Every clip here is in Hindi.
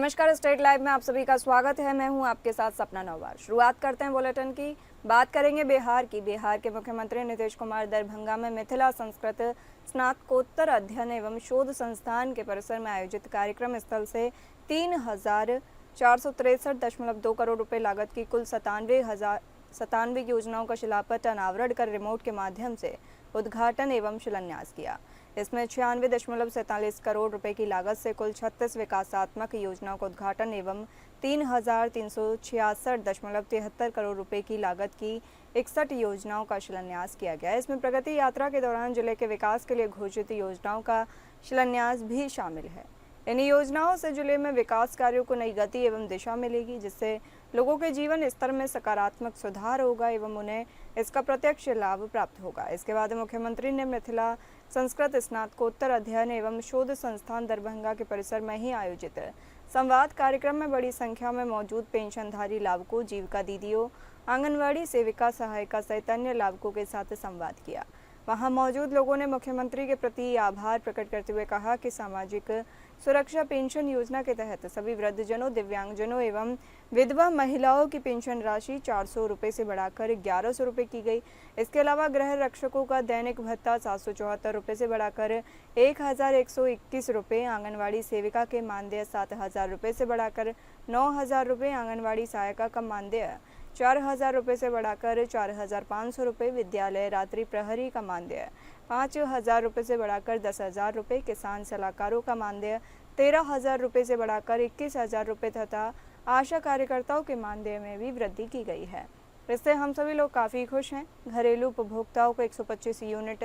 नमस्कार, स्टेट लाइव में आप सभी का स्वागत है। मैं हूं आपके साथ सपना नौवार। शुरुआत करते हैं बुलेटिन की। बात करेंगे बिहार की। बिहार के मुख्यमंत्री नीतीश कुमार दरभंगा में मिथिला संस्कृत स्नातकोत्तर अध्ययन एवं शोध संस्थान के परिसर में आयोजित कार्यक्रम स्थल से 3,463.2 करोड़ रुपए लागत की कुल 97 योजनाओं का शिलापट अनावरण कर रिमोट के माध्यम से उद्घाटन एवं शिलान्यास किया। इसमें 96.47 करोड़ रुपए की लागत से कुल 36 विकासात्मक योजनाओं का उद्घाटन एवं 3,366.73 करोड़ रुपए की लागत की 61 योजनाओं का शिलान्यास किया गया। इसमें प्रगति यात्रा के दौरान जिले के विकास के लिए घोषित योजनाओं का शिलान्यास भी शामिल है। इन योजनाओं से जिले में विकास कार्यों को नई गति एवं दिशा मिलेगी, जिससे लोगों के जीवन स्तर में सकारात्मक सुधार होगा एवं उन्हें इसका प्रत्यक्ष लाभ प्राप्त होगा। इसके बाद मुख्यमंत्री ने मिथिला संस्कृत स्नातकोत्तर अध्ययन एवं शोध संस्थान दरभंगा के परिसर में ही आयोजित संवाद कार्यक्रम में बड़ी संख्या में मौजूद पेंशनधारी लाभुकों, जीविका दीदियों, आंगनवाड़ी सेविका, सहायिका सहित अन्य लाभुकों के साथ संवाद किया। वहां मौजूद लोगों ने मुख्यमंत्री के प्रति आभार प्रकट करते हुए कहा कि सामाजिक सुरक्षा पेंशन योजना के तहत सभी वृद्धजनों, दिव्यांगजनों एवं विधवा महिलाओं की पेंशन राशि 400 रुपये से बढ़ाकर 1100 रुपये की गई। इसके अलावा गृह रक्षकों का दैनिक भत्ता 774 रुपये से बढ़ाकर 1121 रुपये, आंगनवाड़ी सेविका के मानदेय 7000 रुपये से बढ़ाकर 9000 रुपये, आंगनवाड़ी सहायिका का मानदेय 4000 रुपये से बढ़ाकर 4500 रुपये, विद्यालय रात्रि प्रहरी का मानदेय 5000 रुपये से बढ़ाकर 10,000 रुपये, किसान सलाहकारों का मानदेय 13,000 रुपये से बढ़ाकर 21,000 रुपये तथा आशा कार्यकर्ताओं के मानदेय में भी वृद्धि की गई है। इससे हम सभी लोग काफ़ी खुश हैं। घरेलू उपभोक्ताओं को 125 यूनिट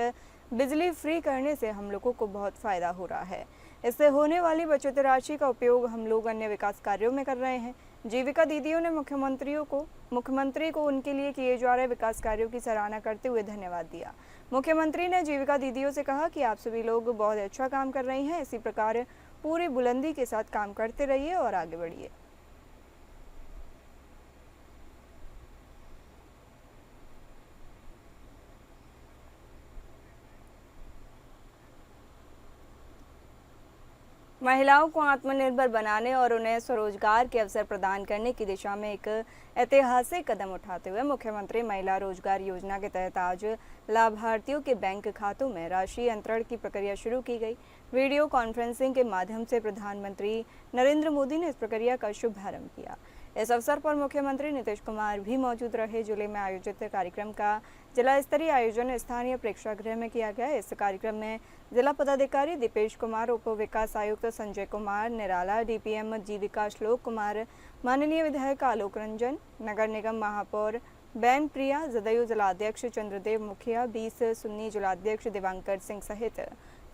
बिजली फ्री करने से हम लोगों को बहुत फ़ायदा हो रहा है। इससे होने वाली बचत राशि का उपयोग हम लोग अन्य विकास कार्यों में कर रहे हैं। जीविका दीदियों ने मुख्यमंत्री को उनके लिए किए जा रहे विकास कार्यों की सराहना करते हुए धन्यवाद दिया। मुख्यमंत्री ने जीविका दीदियों से कहा कि आप सभी लोग बहुत अच्छा काम कर रही हैं, इसी प्रकार पूरी बुलंदी के साथ काम करते रहिए और आगे बढ़िए। महिलाओं को आत्मनिर्भर बनाने और उन्हें स्वरोजगार के अवसर प्रदान करने की दिशा में एक ऐतिहासिक कदम उठाते हुए मुख्यमंत्री महिला रोजगार योजना के तहत आज लाभार्थियों के बैंक खातों में राशि अंतरण की प्रक्रिया शुरू की गई। वीडियो कॉन्फ्रेंसिंग के माध्यम से प्रधानमंत्री नरेंद्र मोदी ने इस प्रक्रिया का शुभारंभ किया। इस अवसर पर मुख्यमंत्री नीतीश कुमार भी मौजूद रहे। जिले में आयोजित कार्यक्रम का जिला स्तरीय आयोजन स्थानीय प्रेक्षागृह में किया गया। इस कार्यक्रम में जिला पदाधिकारी दीपेश कुमार, उप विकास आयुक्त संजय कुमार निराला, डीपीएम जीविका श्लोक कुमार, माननीय विधायक आलोक रंजन, नगर निगम महापौर बैन प्रिया, जदयू जिलाध्यक्ष चंद्रदेव मुखिया, 20 सुन्नी जिलाध्यक्ष दिवांकर सिंह सहित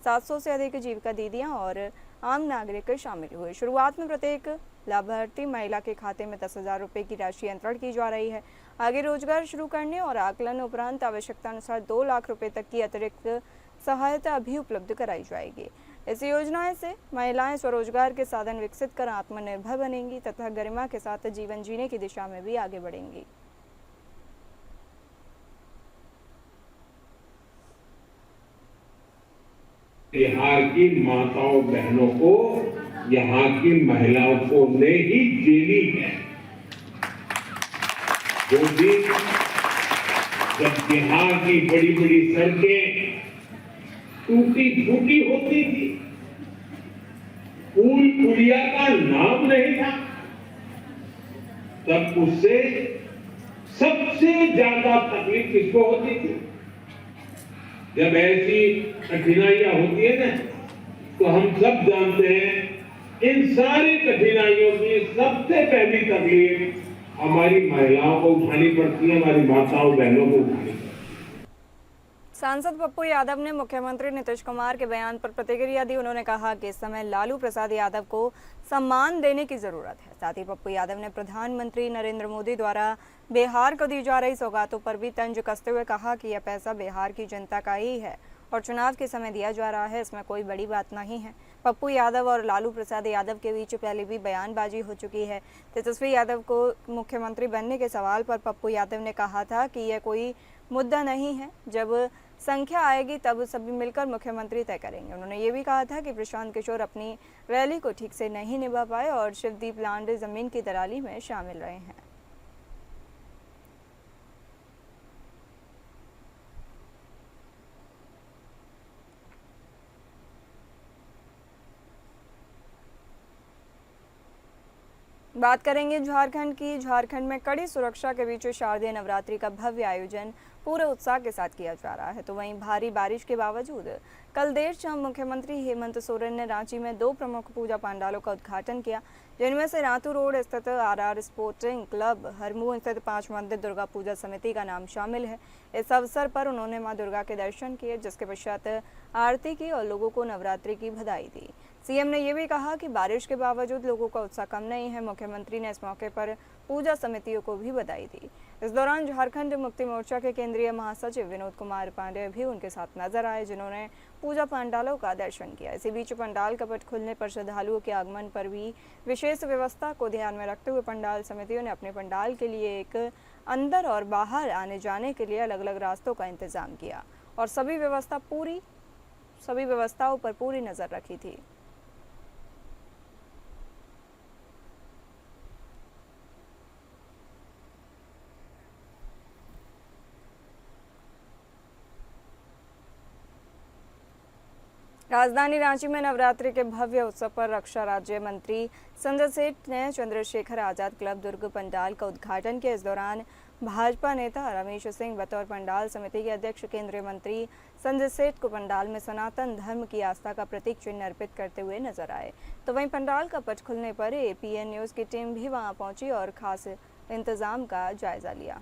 700 से अधिक जीविका दीदियां और आम नागरिक शामिल हुए। शुरुआत में प्रत्येक लाभार्थी महिला के खाते में 10,000 रुपये की राशि अंतरण की जा रही है। आगे रोजगार शुरू करने और आकलन उपरांत आवश्यकता अनुसार 2 लाख रुपए तक की अतिरिक्त सहायता भी उपलब्ध कराई जाएगी। इस योजना से महिलाएं स्वरोजगार के साधन विकसित कर आत्मनिर्भर बनेंगी तथा गरिमा के साथ जीवन जीने की दिशा में भी आगे बढ़ेंगी। बिहार की माताओं बहनों को, यहाँ की महिलाओं को ने ही जेली है। जो दिन जब बिहार की बड़ी बड़ी सड़कें टूटी फूटी होती थी, पुल पुलिया का नाम नहीं था, तब उससे सबसे ज्यादा तकलीफ किसको होती थी? जब ऐसी कठिनाइयां होती है ना, तो हम सब जानते हैं इन सारी कठिनाइयों की सबसे पहली तकलीफ हमारी महिलाओं को उठानी पड़ती है, हमारी माताओं बहनों को उठानी पड़ती है। सांसद पप्पू यादव ने मुख्यमंत्री नीतीश कुमार के बयान पर प्रतिक्रिया दी। उन्होंने कहा कि इस समय लालू प्रसाद यादव को सम्मान देने की जरूरत है। साथ ही पप्पू यादव ने प्रधानमंत्री नरेंद्र मोदी द्वारा बिहार को दी जा रही सौगातों पर भी तंज कसते हुए कहा कि यह पैसा बिहार की जनता का ही है और चुनाव के समय दिया जा रहा है, इसमें कोई बड़ी बात नहीं है। पप्पू यादव और लालू प्रसाद यादव के बीच पहले भी बयानबाजी हो चुकी है। तेजस्वी यादव को मुख्यमंत्री बनने के सवाल पर पप्पू यादव ने कहा था कि यह कोई मुद्दा नहीं है, जब संख्या आएगी तब सभी मिलकर मुख्यमंत्री तय करेंगे। उन्होंने ये भी कहा था कि प्रशांत किशोर अपनी रैली को ठीक से नहीं निभा पाए और शिवदीप लांड जमीन की दलाली में शामिल रहे हैं। बात करेंगे झारखंड की। झारखंड में कड़ी सुरक्षा के बीच शारदीय नवरात्रि का भव्य आयोजन पूरे उत्साह के साथ किया जा रहा है। तो वहीं भारी बारिश के बावजूद कल देर शाम मुख्यमंत्री हेमंत सोरेन ने रांची में 2 प्रमुख पूजा पंडालों का उद्घाटन किया, जिनमें से रातू रोड स्थित RR स्पोर्टिंग क्लब, हरमू स्थित 5 मंदिर दुर्गा पूजा समिति का नाम शामिल है। इस अवसर पर उन्होंने मां दुर्गा के दर्शन किए, जिसके पश्चात आरती की और लोगों को नवरात्रि की बधाई दी। सीएम ने यह भी कहा कि बारिश के बावजूद लोगों का उत्साह कम नहीं है। मुख्यमंत्री ने इस मौके पर पूजा समितियों को भी बधाई दी। इस दौरान झारखंड मुक्ति मोर्चा के केंद्रीय महासचिव विनोद कुमार पांडेय भी उनके साथ नजर आए, जिन्होंने पूजा पंडालों का दर्शन किया। इसी बीच पंडाल कपट खुलने पर श्रद्धालुओं के आगमन पर भी विशेष व्यवस्था को ध्यान में रखते हुए पंडाल समितियों ने अपने पंडाल के लिए एक अंदर और बाहर आने जाने के लिए अलग अलग रास्तों का इंतजाम किया और सभी व्यवस्थाओं पर पूरी नजर रखी थी। राजधानी रांची में नवरात्रि के भव्य उत्सव पर रक्षा राज्य मंत्री संजय सेठ ने चंद्रशेखर आजाद क्लब दुर्ग पंडाल का उद्घाटन किया। इस दौरान भाजपा नेता रमेश सिंह बतौर पंडाल समिति के अध्यक्ष केंद्रीय मंत्री संजय सेठ को पंडाल में सनातन धर्म की आस्था का प्रतीक चिन्ह अर्पित करते हुए नजर आए। तो वहीं पंडाल का पट खुलने पर APN न्यूज की टीम भी वहां पहुंची और खास इंतजाम का जायजा लिया।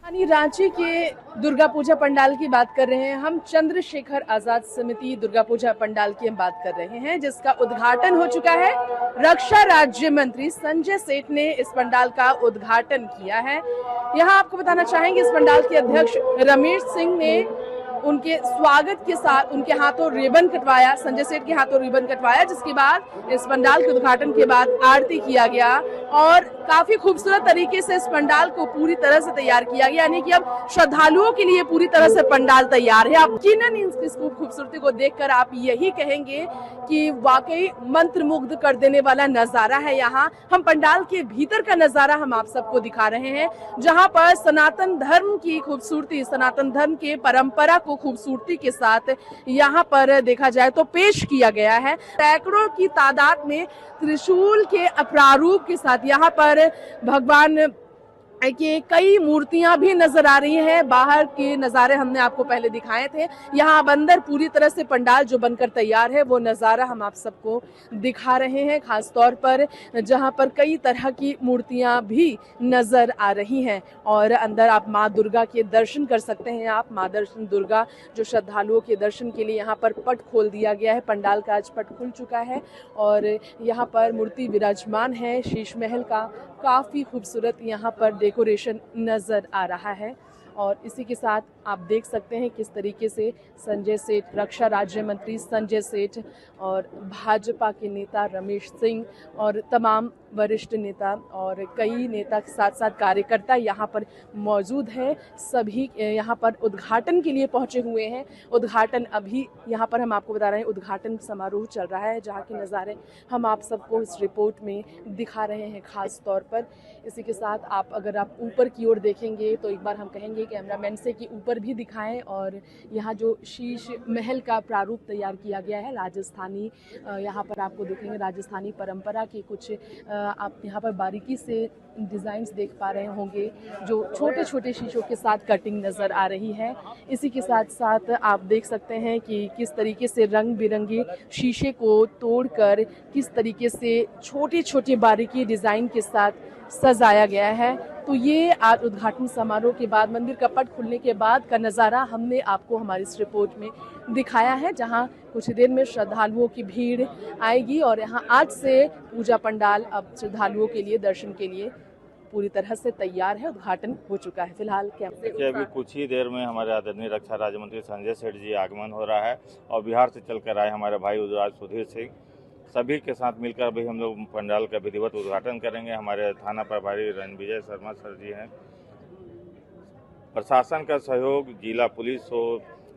रांची के दुर्गा पूजा पंडाल की बात कर रहे हैं हम। चंद्रशेखर आजाद समिति दुर्गा पूजा पंडाल की हम बात कर रहे हैं, जिसका उद्घाटन हो चुका है। रक्षा राज्य मंत्री संजय सेठ ने इस पंडाल का उद्घाटन किया है। यहाँ आपको बताना चाहेंगे, इस पंडाल के अध्यक्ष रमेश सिंह ने उनके स्वागत के साथ उनके हाथों रिबन कटवाया, संजय सेठ के हाथों रिबन कटवाया, जिसके बाद इस पंडाल के उद्घाटन के बाद आरती किया गया और काफी खूबसूरत तरीके से इस पंडाल को पूरी तरह से तैयार किया गया, यानी कि अब श्रद्धालुओं के लिए पूरी तरह से पंडाल तैयार है। आप यकीनन इस खूबसूरती को देखकर आप यही कहेंगे कि वाकई मंत्रमुग्ध कर देने वाला नजारा है। यहाँ हम पंडाल के भीतर का नजारा हम आप सबको दिखा रहे हैं, जहाँ पर सनातन धर्म की खूबसूरती, सनातन धर्म के परंपरा को खूबसूरती के साथ यहाँ पर देखा जाए तो पेश किया गया है। सैकड़ों की तादाद में त्रिशूल के प्रारूप के साथ यहाँ पर भगवान के कई मूर्तियां भी नजर आ रही हैं। बाहर के नज़ारे हमने आपको पहले दिखाए थे, यहाँ अब अंदर पूरी तरह से पंडाल जो बनकर तैयार है वो नज़ारा हम आप सबको दिखा रहे हैं, खास तौर पर जहाँ पर कई तरह की मूर्तियां भी नजर आ रही हैं और अंदर आप माँ दुर्गा के दर्शन कर सकते हैं। आप माँ दर्शन दुर्गा जो श्रद्धालुओं के दर्शन के लिए यहाँ पर पट खोल दिया गया है। पंडाल का आज पट खुल चुका है और यहाँ पर मूर्ति विराजमान है। शीश महल का काफ़ी खूबसूरत यहाँ पर डेकोरेशन नज़र आ रहा है और इसी के साथ आप देख सकते हैं किस तरीके से संजय सेठ, रक्षा राज्य मंत्री संजय सेठ और भाजपा के नेता रमेश सिंह और तमाम वरिष्ठ नेता और कई नेता के साथ साथ कार्यकर्ता यहाँ पर मौजूद हैं। सभी यहाँ पर उद्घाटन के लिए पहुँचे हुए हैं। उद्घाटन अभी यहाँ पर हम आपको बता रहे हैं, उद्घाटन समारोह चल रहा है, जहाँ के नज़ारे हम आप सबको इस रिपोर्ट में दिखा रहे हैं खास तौर पर। इसी के साथ अगर आप ऊपर की ओर देखेंगे तो एक बार हम कहेंगे कैमरामैन से कि ऊपर भी दिखाएं और यहाँ जो शीश महल का प्रारूप तैयार किया गया है राजस्थानी, यहाँ पर आपको देखेंगे राजस्थानी परंपरा के कुछ आप यहाँ पर बारीकी से डिज़ाइंस देख पा रहे होंगे, जो छोटे छोटे शीशों के साथ कटिंग नज़र आ रही है। इसी के साथ साथ आप देख सकते हैं कि किस तरीके से रंग बिरंगे शीशे को तोड़कर किस तरीके से छोटे छोटे बारीकी डिज़ाइन के साथ सजाया गया है। तो ये आज उद्घाटन समारोह के बाद, मंदिर का पट खुलने के बाद का नज़ारा हमने आपको हमारी इस रिपोर्ट में दिखाया है, जहां कुछ देर में श्रद्धालुओं की भीड़ आएगी और यहाँ आज से पूजा पंडाल अब श्रद्धालुओं के लिए दर्शन के लिए पूरी तरह से तैयार है, उद्घाटन हो चुका है। फिलहाल क्या देखिए, अभी कुछ ही देर में हमारे आदरणीय रक्षा राज्य मंत्री संजय सेठ जी आगमन हो रहा है और बिहार से चलकर आए हमारे भाई उदयराज सुधीर सिंह, सभी के साथ मिलकर अभी हम लोग पंडाल का विधिवत उद्घाटन करेंगे। हमारे थाना प्रभारी रणविजय शर्मा सर जी हैं। प्रशासन का सहयोग, जिला पुलिस हो,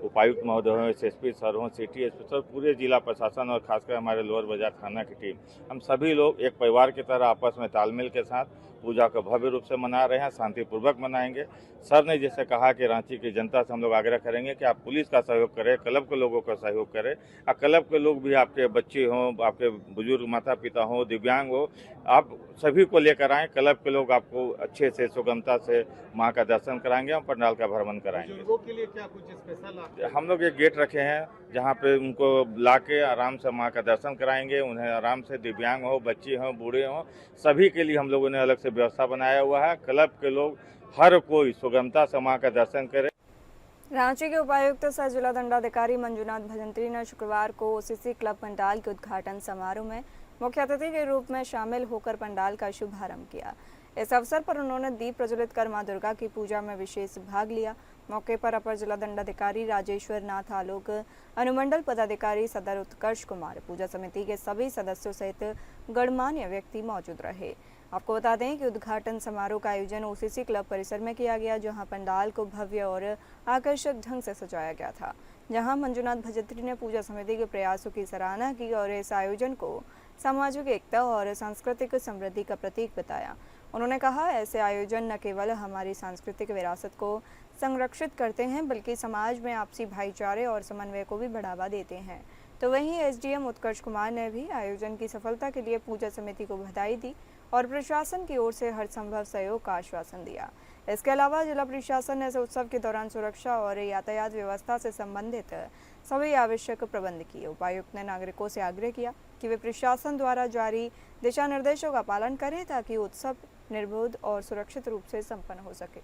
उपायुक्त महोदय हो, एसएसपी सर हो, सिटी एसपी सर, पूरे जिला प्रशासन और खासकर हमारे लोअर बाजार थाना की टीम, हम सभी लोग एक परिवार की तरह आपस में तालमेल के साथ पूजा को भव्य रूप से मना रहे हैं, शांतिपूर्वक मनाएंगे। सर ने जैसे कहा कि रांची की जनता से हम लोग आग्रह करेंगे कि आप पुलिस का सहयोग करें, क्लब के लोगों का सहयोग करें और क्लब के लोग भी, आपके बच्चे हों, आपके बुजुर्ग माता पिता हों, दिव्यांग हो, आप सभी को लेकर आएँ। क्लब के लोग आपको अच्छे से सुगमता से माँ का दर्शन कराएंगे और पंडाल का भ्रमण कराएंगे। बुजुर्गों के लिए क्या कुछ स्पेशल हम लोग एक गेट रखे हैं जहाँ पे उनको लाके आराम से माँ का दर्शन कराएंगे। उन्हें आराम से, दिव्यांग हो, बच्चे हों, बूढ़े हों, सभी के लिए हम लोगों ने अलग से व्यवस्था बनाया हुआ है। क्लब के लोग हर कोई सुगमता से माँ का दर्शन करे। रांची के उपायुक्त सह जिला दंडाधिकारी मंजुनाथ भजंत्री ने शुक्रवार को ओसीसी क्लब पंडाल के उद्घाटन समारोह में मुख्य अतिथि के रूप में शामिल होकर पंडाल का शुभारंभ किया। इस अवसर पर उन्होंने दीप प्रज्वलित कर मां दुर्गा की पूजा में विशेष भाग लिया। मौके पर अपर जिला दंडाधिकारी राजेश्वर नाथ आलोक, अनुमंडल पदाधिकारी सदर उत्कर्ष कुमार, पूजा समिति के सभी सदस्यों सहित गणमान्य व्यक्ति मौजूद रहे। आपको बता दें कि उद्घाटन समारोह का आयोजन ओसीसी क्लब परिसर में किया गया, जहां पंडाल को भव्य और आकर्षक ढंग से सजाया गया था। जहां मंजुनाथ भजंत्री ने पूजा समिति के प्रयासों की सराहना की और इस आयोजन को सामाजिक एकता और सांस्कृतिक समृद्धि का प्रतीक बताया। उन्होंने कहा, ऐसे आयोजन न केवल हमारी सांस्कृतिक विरासत को संरक्षित करते हैं, बल्कि समाज में आपसी भाईचारे और समन्वय को भी बढ़ावा देते हैं। तो वहीं एसडीएम उत्कर्ष कुमार ने भी आयोजन की सफलता के लिए पूजा समिति को बधाई दी और प्रशासन की ओर से हर संभव सहयोग का आश्वासन दिया। इसके अलावा जिला प्रशासन ने इस उत्सव के दौरान सुरक्षा और यातायात व्यवस्था से संबंधित सभी आवश्यक प्रबंध किए। उपायुक्त ने नागरिकों से आग्रह किया कि वे प्रशासन द्वारा जारी दिशा निर्देशों का पालन करें ताकि उत्सव निर्बाध और सुरक्षित रूप से संपन्न हो सके।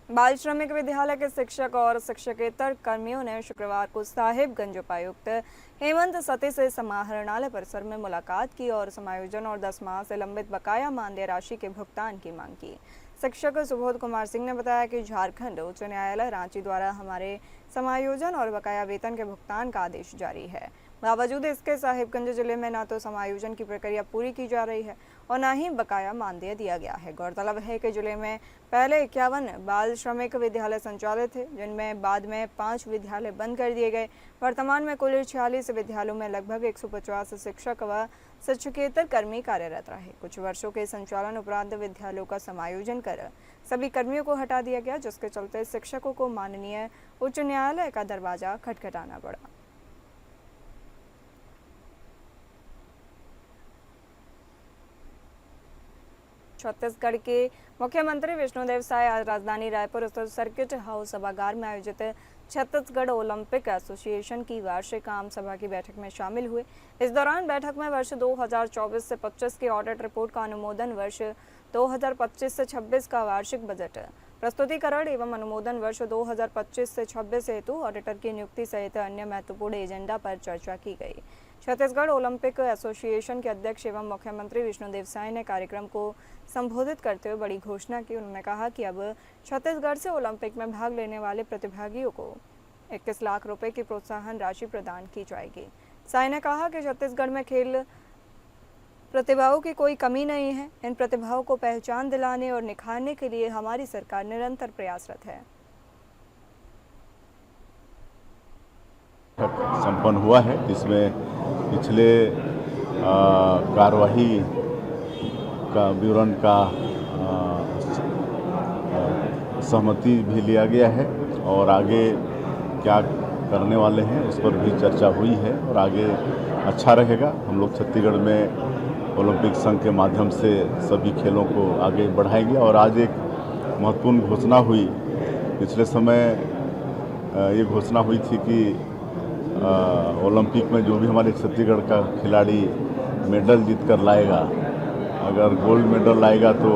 बाल श्रमिक विद्यालय के शिक्षक और शिक्षकेतर कर्मियों ने शुक्रवार को साहिबगंज उपायुक्त हेमंत सती से समाहरणालय परिसर में मुलाकात की और समायोजन और 10 माह से लंबित बकाया मानदेय राशि के भुगतान की मांग की। शिक्षक सुबोध कुमार सिंह ने बताया कि झारखंड उच्च न्यायालय रांची द्वारा हमारे समायोजन और बकाया वेतन के भुगतान का आदेश जारी है। बावजूद इसके साहिबगंज जिले में न तो समायोजन की प्रक्रिया पूरी की जा रही है और न ही बकाया मानदेय दिया गया है। गौरतलब है कि जिले में पहले 51 बाल श्रमिक विद्यालय संचालित थे, जिनमें बाद में 5 विद्यालय बंद कर दिए गए। वर्तमान में कुल 46 विद्यालयों में लगभग 150 शिक्षक व शिक्षकेतर कर्मी कार्यरत रहे। कुछ वर्षों के संचालन उपरांत विद्यालयों का समायोजन कर सभी कर्मियों को हटा दिया गया, जिसके चलते शिक्षकों को माननीय उच्च न्यायालय का दरवाजा खटखटाना पड़ा। छत्तीसगढ़ के मुख्यमंत्री विष्णुदेव साय आज राजधानी रायपुर स्थित सर्किट हाउस सभागार में आयोजित छत्तीसगढ़ ओलंपिक एसोसिएशन की वार्षिक आम सभा की बैठक में शामिल हुए। इस दौरान बैठक में वर्ष 2024 से 25 की ऑडिट रिपोर्ट का अनुमोदन, वर्ष 2025 से 26 का वार्षिक बजट प्रस्तुतिकरण एवं अनुमोदन, वर्ष 2025 से 26 हेतु ऑडिटर की नियुक्ति सहित अन्य महत्वपूर्ण एजेंडा पर चर्चा की गई। छत्तीसगढ़ ओलंपिक एसोसिएशन के अध्यक्ष एवं मुख्यमंत्री विष्णुदेव साय ने कार्यक्रम को संबोधित करते हुए बड़ी घोषणा की। उन्होंने कहा कि अब छत्तीसगढ़ से ओलंपिक में भाग लेने वाले प्रतिभागियों को 21 लाख रुपए की प्रोत्साहन राशि प्रदान की जाएगी। साय ने कहा कि छत्तीसगढ़ में खेल प्रतिभाओं की कोई कमी नहीं है। इन प्रतिभाओं को पहचान दिलाने और निखारने के लिए हमारी सरकार निरंतर प्रयासरत है। संपन्न हुआ है, जिसमें पिछले कार्यवाही का विवरण का सहमति भी लिया गया है और आगे क्या करने वाले हैं उस पर भी चर्चा हुई है और आगे अच्छा रहेगा। हम लोग छत्तीसगढ़ में ओलंपिक संघ के माध्यम से सभी खेलों को आगे बढ़ाएंगे। और आज एक महत्वपूर्ण घोषणा हुई, पिछले समय ये घोषणा हुई थी कि ओलंपिक में जो भी हमारे छत्तीसगढ़ का खिलाड़ी मेडल जीत कर लाएगा, अगर गोल्ड मेडल लाएगा तो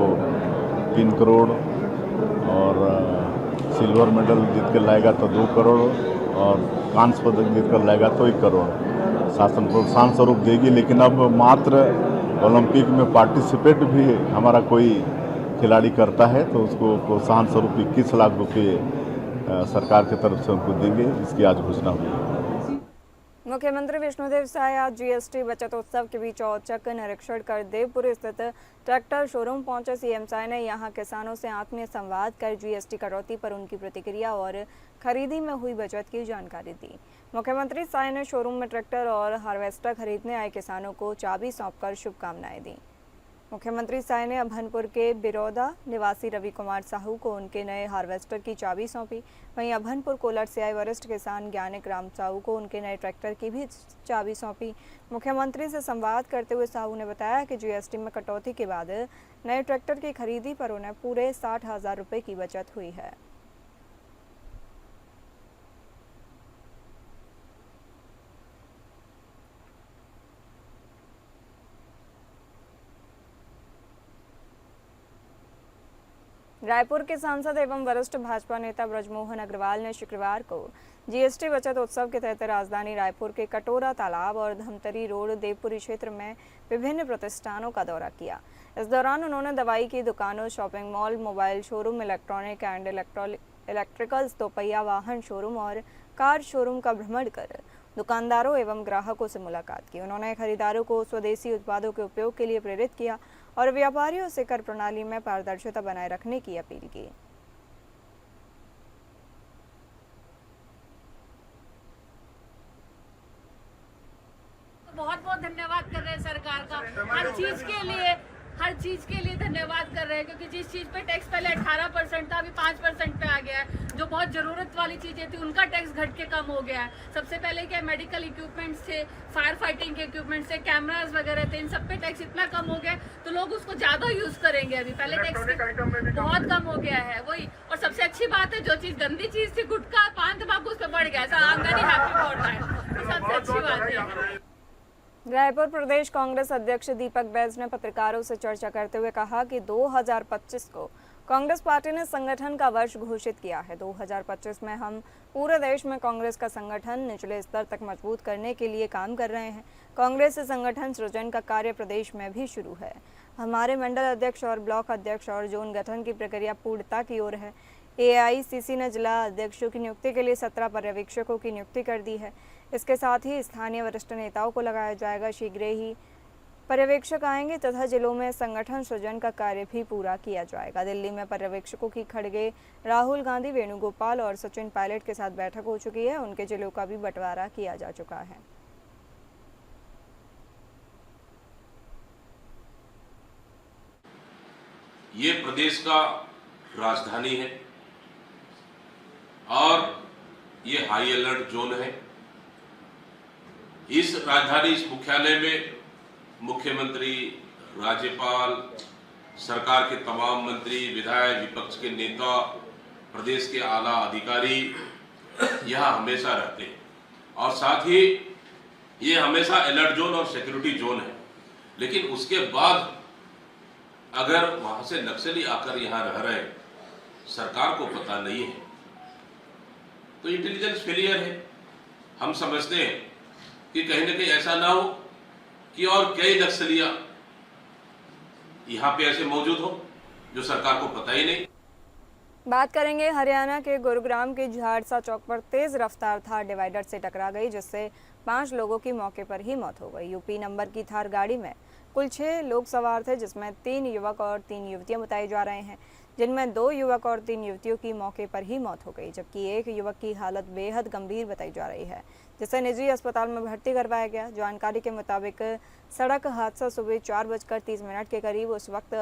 3 करोड़ और सिल्वर मेडल जीत कर लाएगा तो 2 करोड़ और कांस्य पदक जीत कर लाएगा तो 1 करोड़ शासन प्रोत्साहन स्वरूप देगी। लेकिन अब मात्र ओलंपिक में पार्टिसिपेट भी हमारा कोई खिलाड़ी करता है तो उसको प्रोत्साहन स्वरूप 21 लाख रुपये सरकार की तरफ से उनको देंगे, इसकी आज घोषणा हुई। मुख्यमंत्री विष्णुदेव साय आज जीएसटी बचत उत्सव के बीच औचक निरीक्षण कर देवपुर स्थित ट्रैक्टर शोरूम पहुंचे। सीएम साय ने यहां किसानों से आत्मीय संवाद कर जीएसटी कटौती पर उनकी प्रतिक्रिया और खरीदी में हुई बचत की जानकारी दी। मुख्यमंत्री साय ने शोरूम में ट्रैक्टर और हार्वेस्टर खरीदने आए किसानों को चाबी सौंपकर शुभकामनाएं दी। मुख्यमंत्री साय ने अभनपुर के बिरौदा निवासी रवि कुमार साहू को उनके नए हार्वेस्टर की चाबी सौंपी। वहीं अभनपुर कोलट से आए वरिष्ठ किसान ज्ञानिक राम साहू को उनके नए ट्रैक्टर की भी चाबी सौंपी। मुख्यमंत्री से संवाद करते हुए साहू ने बताया कि जीएसटी में कटौती के बाद नए ट्रैक्टर की खरीदी पर उन्हें पूरे 60,000 रुपये की बचत हुई है। रायपुर के सांसद एवं वरिष्ठ भाजपा नेता ब्रजमोहन अग्रवाल ने शुक्रवार को जीएसटी बचत उत्सव के तहत राजधानी रायपुर के कटोरा तालाब और धमतरी रोड देवपुरी क्षेत्र में विभिन्न प्रतिष्ठानों का दौरा किया। इस दौरान उन्होंने दवाई की दुकानों, shopping mall, mobile showroom, electronic and electricals, दोपहिया वाहन शोरूम और कार शोरूम का भ्रमण कर दुकानदारों एवं ग्राहकों से मुलाकात की। उन्होंने खरीदारों को स्वदेशी उत्पादों के उपयोग के लिए प्रेरित किया और व्यापारियों से कर प्रणाली में पारदर्शिता बनाए रखने की अपील की। बहुत बहुत धन्यवाद कर रहे हैं सरकार का, हर चीज के लिए धन्यवाद कर रहे हैं, क्योंकि जिस चीज पे टैक्स पहले 18% था अभी 5% पे आ गया है। जो बहुत जरूरत वाली चीजें थी उनका टैक्स घट के कम हो गया है। सबसे पहले क्या मेडिकल इक्विपमेंट्स थे, फायर फाइटिंग के इक्विपमेंट्स थे, कैमरास वगैरह थे, इन सब पे टैक्स इतना कम हो गया तो लोग उसको ज्यादा यूज करेंगे। अभी पहले टैक्स बहुत कम हो गया है वही। और सबसे अच्छी बात है, जो चीज गंदी चीज थी गुटखा, पान, तंबाकू, उस पर बढ़ गया। I'm very happy about that। सबसे अच्छी बात है। रायपुर प्रदेश कांग्रेस अध्यक्ष दीपक बैज ने पत्रकारों से चर्चा करते हुए कहा कि 2025 को कांग्रेस पार्टी ने संगठन का वर्ष घोषित किया है। 2025 में हम पूरे देश में कांग्रेस का संगठन निचले स्तर तक मजबूत करने के लिए काम कर रहे हैं। कांग्रेस से संगठन सृजन का कार्य प्रदेश में भी शुरू है। हमारे मंडल अध्यक्ष और ब्लॉक अध्यक्ष और जोन गठन की प्रक्रिया पूर्णता की ओर है। एआईसीसी ने जिला अध्यक्षों की नियुक्ति के लिए 17 पर्यवेक्षकों की नियुक्ति कर दी है। इसके साथ ही स्थानीय वरिष्ठ नेताओं को लगाया जाएगा। शीघ्र ही पर्यवेक्षक आएंगे तथा जिलों में संगठन सृजन का कार्य भी पूरा किया जाएगा। दिल्ली में पर्यवेक्षकों की खड़गे राहुल गांधी, वेणुगोपाल और सचिन पायलट के साथ बैठक हो चुकी है। उनके जिलों का भी बंटवारा किया जा चुका है। ये प्रदेश का राजधानी है और ये हाई अलर्ट जोन है। इस राजधानी, इस मुख्यालय में मुख्यमंत्री, राज्यपाल, सरकार के तमाम मंत्री, विधायक, विपक्ष के नेता, प्रदेश के आला अधिकारी यहाँ हमेशा रहते हैं और साथ ही ये हमेशा अलर्ट जोन और सिक्योरिटी जोन है। लेकिन उसके बाद अगर वहां से नक्सली आकर यहाँ रह रहे हैं, सरकार को पता नहीं है, तो इंटेलिजेंस फेलियर है। हम समझते हैं कि कहीं ना कहीं ऐसा ना हो कि और कई नक्सलियां यहाँ पे ऐसे मौजूद हो जो सरकार को पता ही नहीं। बात करेंगे हरियाणा के गुरुग्राम के झाड़सा चौक पर तेज रफ्तार थार डिवाइडर से टकरा गई, जिससे 5 लोगों की मौके पर ही मौत हो गई। यूपी नंबर की थार गाड़ी में कुल 6 लोग सवार थे, जिसमें 3 युवक और 3 युवतियां बताए जा रहे हैं, जिनमें 2 युवक और 3 युवतियों की मौके पर ही मौत हो गई, जबकि एक युवक की हालत बेहद गंभीर बताई जा रही है, जिसे निजी अस्पताल में भर्ती करवाया गया। जानकारी के मुताबिक सड़क हादसा सुबह 4:30 के करीब उस वक्त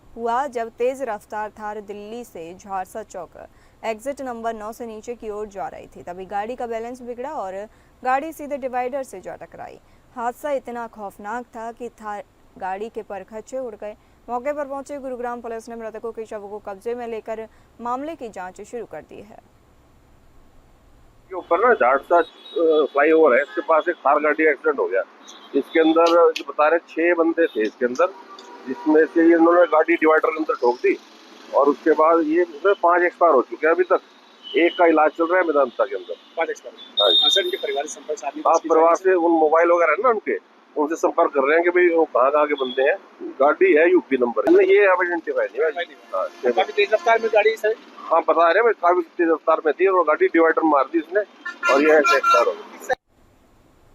हुआ जब तेज रफ्तार थार दिल्ली से झाड़सा चौक एग्जिट नंबर 9 से नीचे की ओर जा रही थी। तभी गाड़ी का बैलेंस बिगड़ा और गाड़ी सीधे डिवाइडर से जा टकराई। हादसा इतना खौफनाक था कि थार गाड़ी के परखच्चे उड़ गए। मौके पर पहुंचे गुरुग्राम पुलिस ने मृतकों के शवों को कब्जे में लेकर मामले की जांच शुरू कर दी है। ऊपर ना झाड़सा फ्लाईओवर है, इसके पास एक थार गाड़ी एक्सीडेंट हो गया। इसके अंदर जो बता रहे 6 बंदे थे इसके अंदर, जिसमें से इन्होंने गाड़ी डिवाइडर के अंदर ठोक दी और उसके बाद ये 5 एक्सपायर हो चुके हैं अभी तक। एक का इलाज चल रहा है मेदांता के अंदर। हाँ जी। सर, इनके पारिवारिक संपर्क साधने आप परिवार से उन मोबाइल वगैरह है ना उनके, उनसे संपर्क कर रहे हैं कि भाई वो कहाँ के बंदे हैं। गाड़ी है यूपी नंबर, ये अब आइडेंटिफाई नहीं है। काफी तेज रफ्तार में गाड़ी सर। हाँ पता है भाई, काफी तेज रफ्तार में थी और गाड़ी डिवाइडर मार दी इसने और ये ऐसे एक्सपायर हो गई।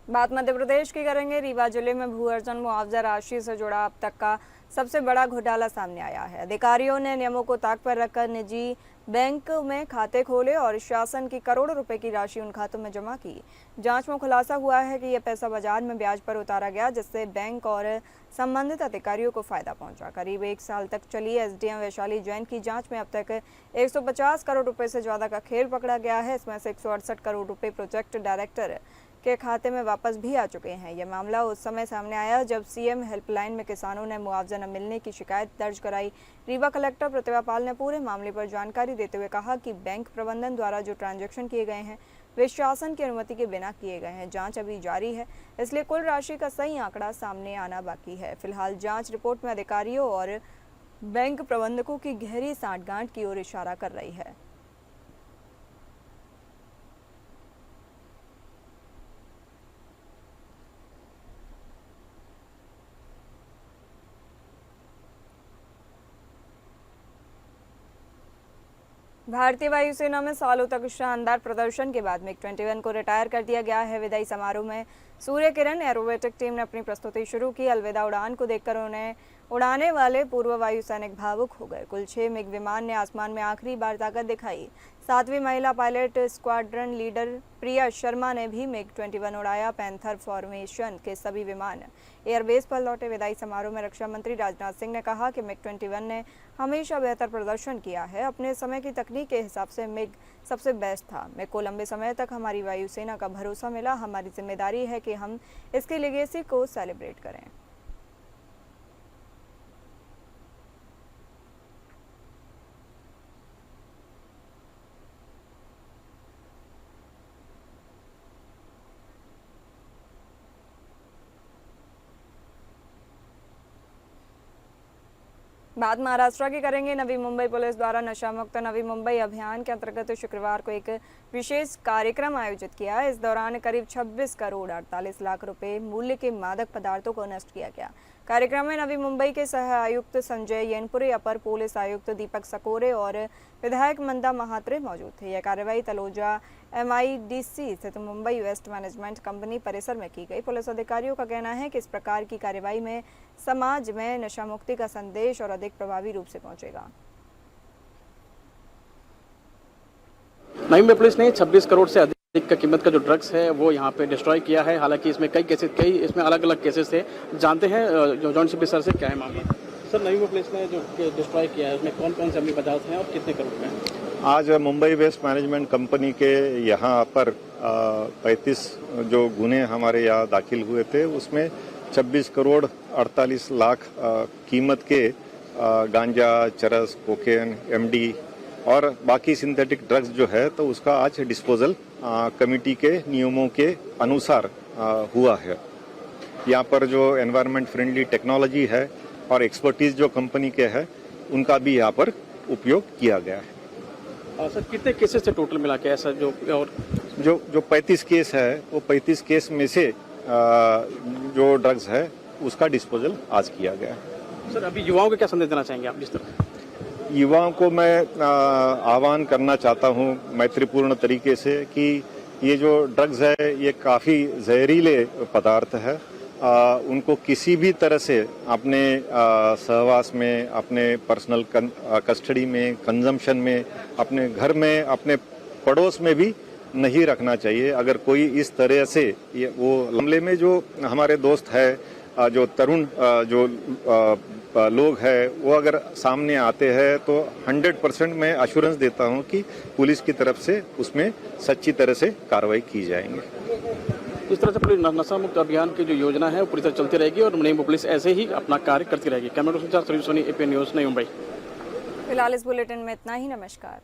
बात मध्य प्रदेश की करेंगे। रीवा जिले में भू अर्जन मुआवजा राशि से जुड़ा अब तक का सबसे बड़ा घोटाला सामने आया है। अधिकारियों ने नियमों को ताक पर रखकर निजी बैंक में खाते खोले और शासन की करोड़ों रुपए की राशि उन खातों में जमा की। जांच में खुलासा हुआ है कि यह पैसा बाजार में ब्याज पर उतारा गया, जिससे बैंक और संबंधित अधिकारियों को फायदा पहुंचा। करीब 1 साल तक चली एसडीएम वैशाली जैन की जांच में अब तक 150 करोड़ रुपए से ज्यादा का खेल पकड़ा गया है। इसमें से 168 करोड़ रुपए प्रोजेक्ट डायरेक्टर के खाते में वापस भी आ चुके हैं। यह मामला उस समय सामने आया जब सीएम हेल्पलाइन में किसानों ने मुआवजा न मिलने की शिकायत दर्ज कराई। रीवा कलेक्टर प्रतिभा पाल ने पूरे मामले पर जानकारी देते हुए कहा कि बैंक प्रबंधन द्वारा जो ट्रांजैक्शन किए गए हैं वे शासन की अनुमति के बिना किए गए हैं। जांच अभी जारी है, इसलिए कुल राशि का सही आंकड़ा सामने आना बाकी है। फिलहाल जांच रिपोर्ट में अधिकारियों और बैंक प्रबंधकों की गहरी सांठगांठ की ओर इशारा कर रही है। भारतीय वायुसेना में सालों तक शानदार प्रदर्शन के बाद MiG-21 को रिटायर कर दिया गया है। विदाई समारोह में सूर्य किरण एरोबेटिक टीम ने अपनी प्रस्तुति शुरू की। अलविदा उड़ान को देखकर उन्हें उड़ाने वाले पूर्व वायु सैनिक भावुक हो गए। कुल 6 मिग विमान ने आसमान में आखिरी बार ताकत दिखाई। 7वीं महिला pilot squadron leader Priya Sharma ने भी MiG-21 उड़ाया। पैंथर फॉर्मेशन के सभी विमान एयरबेस पर लौटे। विदाई समारोह में रक्षा मंत्री राजनाथ सिंह ने कहा कि MiG-21 ने हमेशा बेहतर प्रदर्शन किया है। अपने समय की तकनीक के हिसाब से MiG सबसे बेस्ट था। MiG को लंबे समय तक हमारी वायुसेना का भरोसा मिला। हमारी जिम्मेदारी है कि हम इसकी लेगेसी को सेलिब्रेट करें। बात महाराष्ट्र की करेंगे। नवी मुंबई पुलिस द्वारा नशा मुक्त नवी मुंबई अभियान के अंतर्गत शुक्रवार को एक विशेष कार्यक्रम आयोजित किया। इस दौरान करीब 26 करोड़ 48 लाख रुपए मूल्य के मादक पदार्थों को नष्ट किया गया। कार्यक्रम में नवी मुंबई के सह आयुक्त संजय येनपुरे, अपर पुलिस आयुक्त दीपक सकोरे और विधायक मंदा महात्रे मौजूद थे। यह कार्रवाई तलोजा MIDC स्थित मुंबई वेस्ट मैनेजमेंट कंपनी परिसर में की गई। पुलिस अधिकारियों का कहना है कि इस प्रकार की कार्रवाई में समाज में नशा मुक्ति का संदेश और अधिक प्रभावी रूप से पहुंचेगा। नवी मुंबई पुलिस ने 26 करोड़ से अधिक का कीमत का जो ड्रग्स है वो यहाँ पे डिस्ट्रॉय किया है। हालांकि इसमें कई इसमें अलग अलग केसेस थे। जानते हैं जो जॉइंट सीपी सर से क्या है मामला। सर, नवी मुंबई पुलिस ने जो डिस्ट्रॉय किया है उसमें कौन कौन से अमली पदार्थ हैं और कितने करोड़ में? आज मुंबई वेस्ट मैनेजमेंट कंपनी के यहाँ पर 35 जो गुने हमारे यहाँ दाखिल हुए थे उसमें 26 करोड़ 48 लाख कीमत के गांजा, चरस, कोकेन, MD और बाकी सिंथेटिक ड्रग्स जो है तो उसका आज डिस्पोजल कमेटी के नियमों के अनुसार हुआ है। यहाँ पर जो एनवायरनमेंट फ्रेंडली टेक्नोलॉजी है और एक्सपर्टीज जो कंपनी के है उनका भी यहाँ पर उपयोग किया गया है। सर, कितने केसेस थे टोटल मिला के ऐसा जो 35 केस है वो 35 केस में से जो ड्रग्स है उसका डिस्पोजल आज किया गया है। सर, अभी युवाओं को क्या संदेश देना चाहेंगे आप? जिस तरह युवाओं को मैं आह्वान करना चाहता हूं मैत्रीपूर्ण तरीके से कि ये जो ड्रग्स है ये काफ़ी जहरीले पदार्थ है। उनको किसी भी तरह से अपने सहवास में, अपने पर्सनल कस्टडी में, कंजम्पशन में, अपने घर में, अपने पड़ोस में भी नहीं रखना चाहिए। अगर कोई इस तरह से वो मामले में जो हमारे दोस्त है, जो तरुण जो लोग हैं वो अगर सामने आते हैं तो 100% मैं अश्योरेंस देता हूं कि पुलिस की तरफ से उसमें सच्ची तरह से कार्रवाई की जाएंगे। इस तरह से पुलिस नशा मुक्त अभियान की जो योजना है वो पूरी तरह चलती रहेगी और नई मुंबई पुलिस ऐसे ही अपना कार्य करती रहेगी। Camera person Sunil Soni, AP news, Navi Mumbai. फिलहाल इस बुलेटिन में इतना ही। नमस्कार।